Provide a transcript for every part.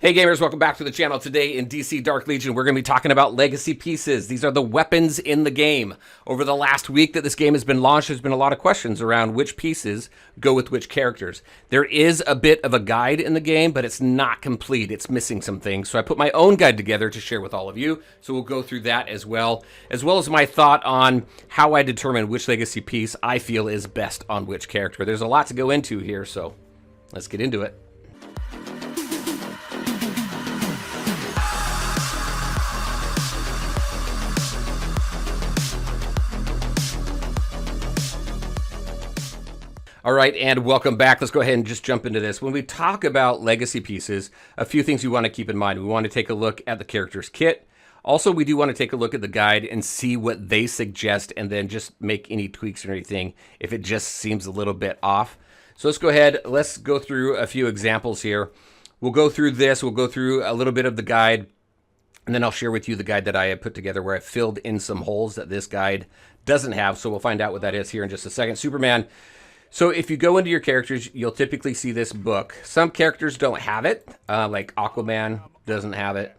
Hey gamers, welcome back to the channel. Today in DC Dark Legion, we're going to be talking about legacy pieces. These are the weapons in the game. Over the last week that this game has been launched, there's been a lot of questions around which pieces go with which characters. There is a bit of a guide in the game, but it's not complete. It's missing some things. So I put my own guide together to share with all of you. So we'll go through that as well as my thought on how I determine which legacy piece I feel is best on which character. There's a lot to go into here, so let's get into it. All right, and welcome back. Let's go ahead and just jump into this. When we talk about legacy pieces, a few things we want to keep in mind. We want to take a look at the character's kit. Also, we do want to take a look at the guide and see what they suggest and then just make any tweaks or anything if it just seems a little bit off. So let's go ahead. Let's go through a few examples here. We'll go through this. We'll go through a little bit of the guide, and then I'll share with you the guide that I have put together where I filled in some holes that this guide doesn't have. So we'll find out what that is here in just a second. Superman. So if you go into your characters, you'll typically see this book. Some characters don't have it, like Aquaman doesn't have it.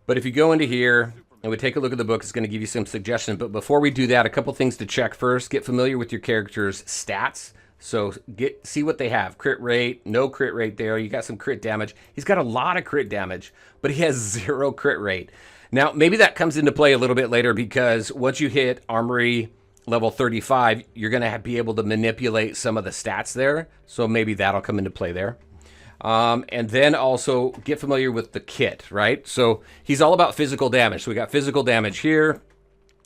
But if you go into here and we take a look at the book, it's going to give you some suggestions. But before we do that, a couple things to check first. Get familiar with your character's stats. So see what they have. Crit rate, no crit rate there. You got some crit damage. He's got a lot of crit damage, but he has 0 crit rate. Now, maybe that comes into play a little bit later because once you hit Armory level 35, you're going to be able to manipulate some of the stats there. So maybe that'll come into play there. And then also get familiar with the kit, right? So he's all about physical damage. So we got physical damage here.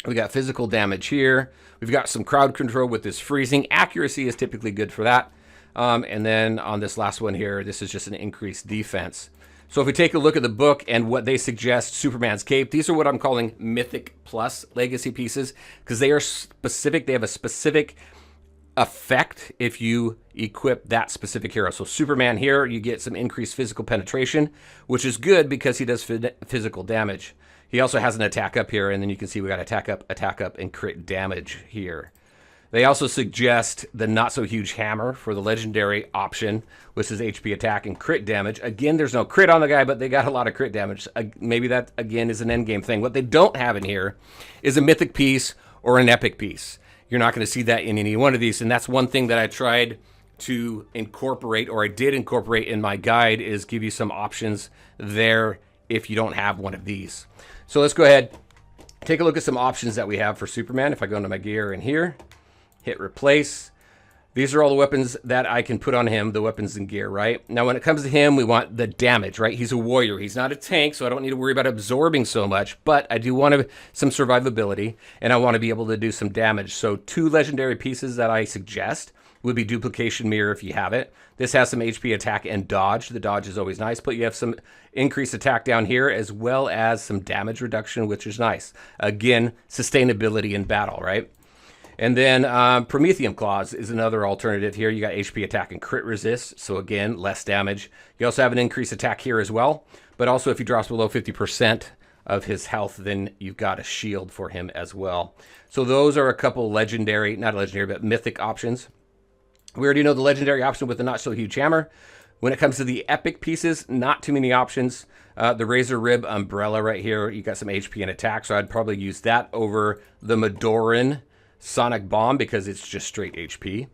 We got physical damage here. We've got some crowd control with this freezing. Accuracy is typically good for that. And then on this last one here, this is just an increased defense. So if we take a look at the book and what they suggest, Superman's cape, these are what I'm calling Mythic Plus legacy pieces because they are specific. They have a specific effect if you equip that specific hero. So Superman here, you get some increased physical penetration, which is good because he does physical damage. He also has an attack up here, and then you can see we got attack up, and crit damage here. They also suggest the not-so-huge hammer for the legendary option, which is HP attack and crit damage. Again, there's no crit on the guy, but they got a lot of crit damage. Maybe that, again, is an endgame thing. What they don't have in here is a mythic piece or an epic piece. You're not going to see that in any one of these, and that's one thing that I tried to incorporate, or I did incorporate in my guide, is give you some options there if you don't have one of these. So let's go ahead, take a look at some options that we have for Superman. If I go into my gear in here, hit replace. These are all the weapons that I can put on him, the weapons and gear, right? Now, when it comes to him, we want the damage, right? He's a warrior. He's not a tank, so I don't need to worry about absorbing so much, but I do want some survivability, and I want to be able to do some damage. So 2 legendary pieces that I suggest would be Duplication Mirror if you have it. This has some HP attack and dodge. The dodge is always nice, but you have some increased attack down here as well as some damage reduction, which is nice. Again, sustainability in battle, right? And then Prometheum Claws is another alternative here. You got HP attack and crit resist, so again, less damage. You also have an increased attack here as well, but also if he drops below 50% of his health, then you've got a shield for him as well. So those are a couple legendary, not legendary, but mythic options. We already know the legendary option with the not-so-huge hammer. When it comes to the epic pieces, not too many options. The Razor Rib Umbrella right here, you got some HP and attack, so I'd probably use that over the Madoran Sonic Bomb because it's just straight HP.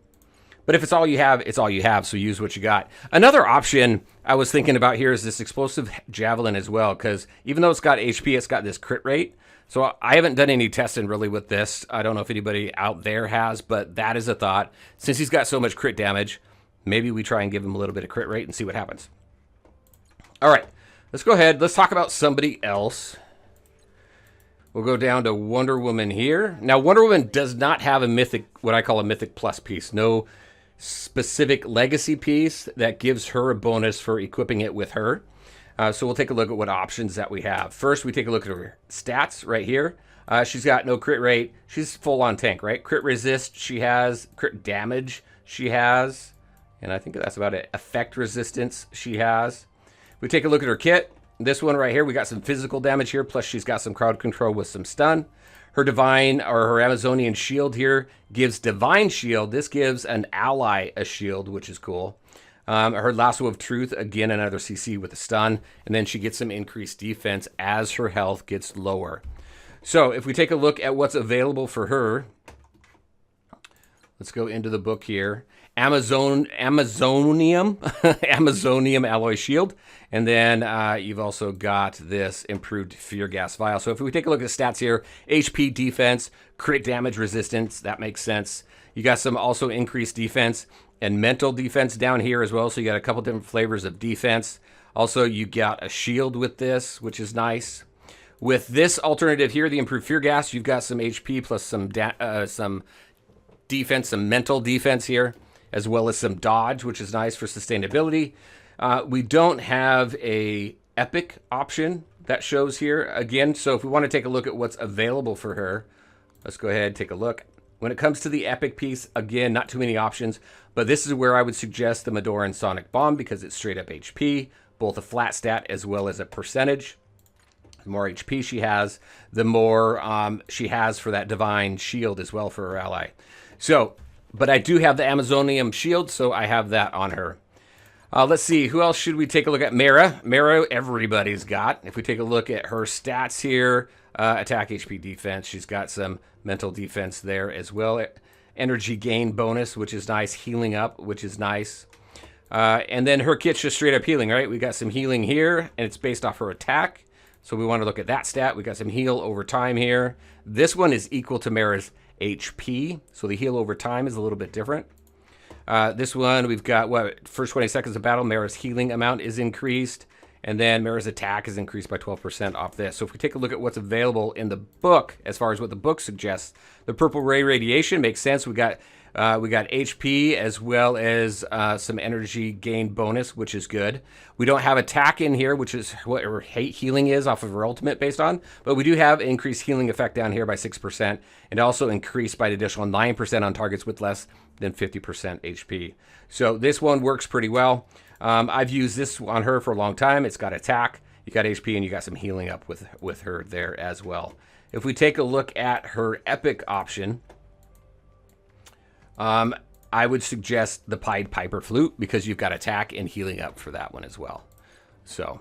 But if it's all you have, it's all you have, so use what you got. Another option I was thinking about here is this Explosive Javelin as well, because even though it's got HP, it's got this crit rate. So I haven't done any testing really with this. I don't know if anybody out there has, but that is a thought. Since he's got so much crit damage, maybe we try and give him a little bit of crit rate and see what happens. All right, let's go ahead. Let's talk about somebody else. We'll go down to Wonder Woman here. Now, Wonder Woman does not have a mythic, what I call a mythic plus piece. No specific legacy piece that gives her a bonus for equipping it with her. So we'll take a look at what options that we have. First, we take a look at her stats right here. She's got no crit rate. She's full on tank, right? Crit resist, she has. Crit damage, she has. And I think that's about it. Effect resistance, she has. We take a look at her kit. This one right here, we got some physical damage here, plus she's got some crowd control with some stun. Her divine, or her Amazonian shield here, gives divine shield. This gives an ally a shield, which is cool. Her Lasso of Truth, again, another CC with a stun. And then she gets some increased defense as her health gets lower. So if we take a look at what's available for her, let's go into the book here. Amazonium Amazonium Alloy Shield. And then you've also got this improved Fear Gas Vial. So if we take a look at the stats here, HP defense, crit damage resistance, that makes sense. You got some also increased defense and mental defense down here as well. So you got a couple different flavors of defense. Also, you got a shield with this, which is nice. With this alternative here, the improved Fear Gas, you've got some HP plus some defense, some mental defense here, as well as some dodge, which is nice for sustainability. We don't have a epic option that shows here again. So if we want to take a look at what's available for her, let's go ahead and take a look. When it comes to the epic piece, again, not too many options, but this is where I would suggest the Madoran Sonic Bomb because it's straight up HP, both a flat stat as well as a percentage. The more HP she has, the more she has for that Divine Shield as well for her ally. So, but I do have the Amazonium Shield, so I have that on her. Let's see, who else should we take a look at? Mera. Mera, everybody's got. If we take a look at her stats here, attack, HP, defense, she's got some mental defense there as well. Energy gain bonus, which is nice. Healing up, which is nice. And then her kit's just straight up healing, right? We got some healing here, and it's based off her attack. So we want to look at that stat. We got some heal over time here. This one is equal to Mera's HP, so the heal over time is a little bit different. This one, we've got, what, first 20 seconds of battle, Mera's healing amount is increased, and then Mera's attack is increased by 12% off this. So if we take a look at what's available in the book, as far as what the book suggests, the Purple Ray Radiation makes sense. We got HP as well as some energy gain bonus, which is good. We don't have attack in here, which is what her healing is off of her ultimate based on, but we do have increased healing effect down here by 6%, and also increased by an additional 9% on targets with less than 50% HP. So this one works pretty well. I've used this on her for a long time. It's got attack, you got HP, and you got some healing up with her there as well. If we take a look at her epic option, I would suggest the Pied Piper Flute because you've got attack and healing up for that one as well. So,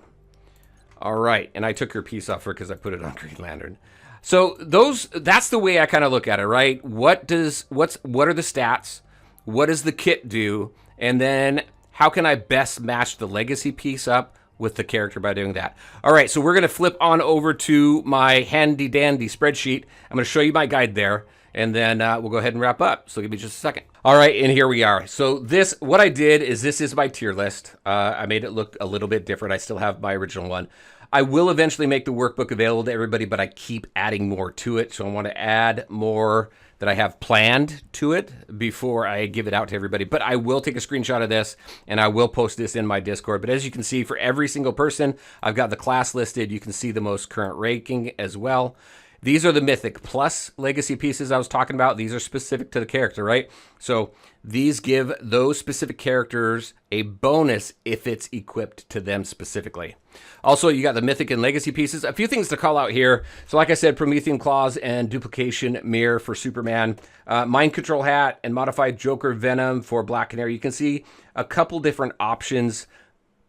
all right. And I took her piece off her because I put it on Green Lantern. So that's the way I kind of look at it, right? What are the stats? What does the kit do? And then how can I best match the legacy piece up with the character by doing that? All right. So we're going to flip on over to my handy dandy spreadsheet. I'm going to show you my guide there. And then we'll go ahead and wrap up. So give me just a second. All right, and here we are. So what I did is this is my tier list. I made it look a little bit different. I still have my original one. I will eventually make the workbook available to everybody, but I keep adding more to it. So I want to add more that I have planned to it before I give it out to everybody. But I will take a screenshot of this, and I will post this in my Discord. But as you can see, for every single person, I've got the class listed. You can see the most current ranking as well. These are the Mythic Plus legacy pieces I was talking about. These are specific to the character, right? So these give those specific characters a bonus if it's equipped to them specifically. Also, you got the Mythic and Legacy pieces. A few things to call out here. So like I said, Promethean Claws and Duplication Mirror for Superman. Mind Control Hat and Modified Joker Venom for Black Canary. You can see a couple different options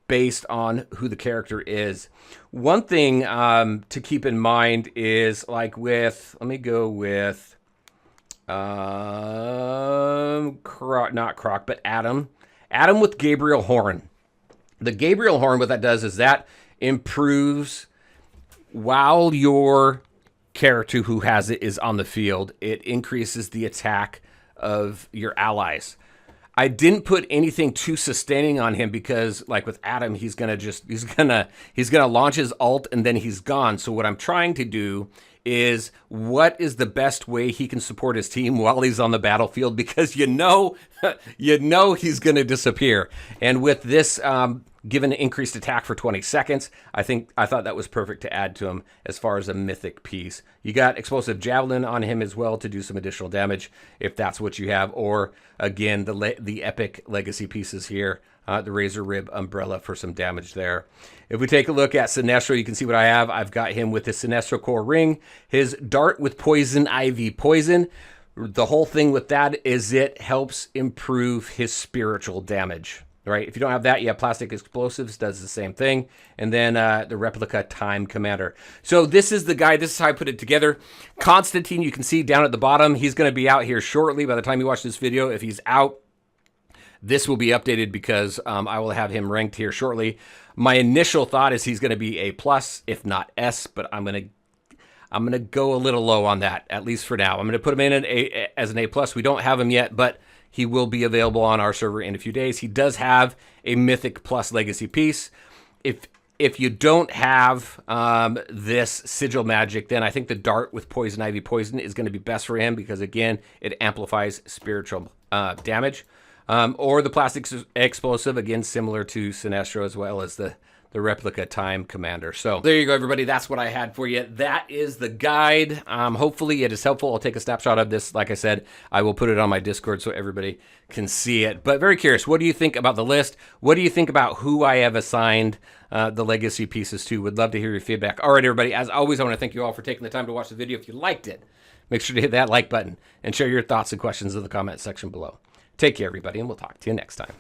based on who the character is. One thing to keep in mind is like with, let me go with, not Croc, but Adam. Adam with Gabriel Horn. The Gabriel Horn, what that does is that improves while your character who has it is on the field. It increases the attack of your allies. I didn't put anything too sustaining on him because, like with Adam, he's gonna launch his ult and then he's gone. So what I'm trying to do is what is the best way he can support his team while he's on the battlefield, because you know he's gonna disappear. And with this given increased attack for 20 seconds, I thought that was perfect to add to him as far as a mythic piece. You got explosive javelin on him as well to do some additional damage if that's what you have, or again the epic legacy pieces here, the Razor Rib umbrella for some damage there. If we take a look at Sinestro, you can see what I have. I've got him with his Sinestro Core Ring, his Dart with Poison Ivy Poison. The whole thing with that is it helps improve his spiritual damage. right? If you don't have that, you have Plastic Explosives, does the same thing. And then the Replica Time Commander. So this is the guy. This is how I put it together. Constantine, you can see down at the bottom. He's going to be out here shortly. By the time you watch this video, if he's out, this will be updated because I will have him ranked here shortly. My initial thought is he's going to be A+, if not S, but I'm going to go a little low on that, at least for now. I'm going to put him in as an A+. We don't have him yet, but he will be available on our server in a few days. He does have a Mythic Plus Legacy piece. If you don't have this Sigil Magic, then I think the Dart with Poison Ivy Poison is going to be best for him because, again, it amplifies spiritual damage. Or the Plastic Explosive, again, similar to Sinestro, as well as the Replica Time Commander. So there you go, everybody. That's what I had for you. That is the guide. Hopefully it is helpful. I'll take a snapshot of this. Like I said, I will put it on my Discord so everybody can see it. But very curious, what do you think about the list? What do you think about who I have assigned the legacy pieces to? Would love to hear your feedback. All right, everybody. As always, I want to thank you all for taking the time to watch the video. If you liked it, make sure to hit that like button and share your thoughts and questions in the comment section below. Take care, everybody, and we'll talk to you next time.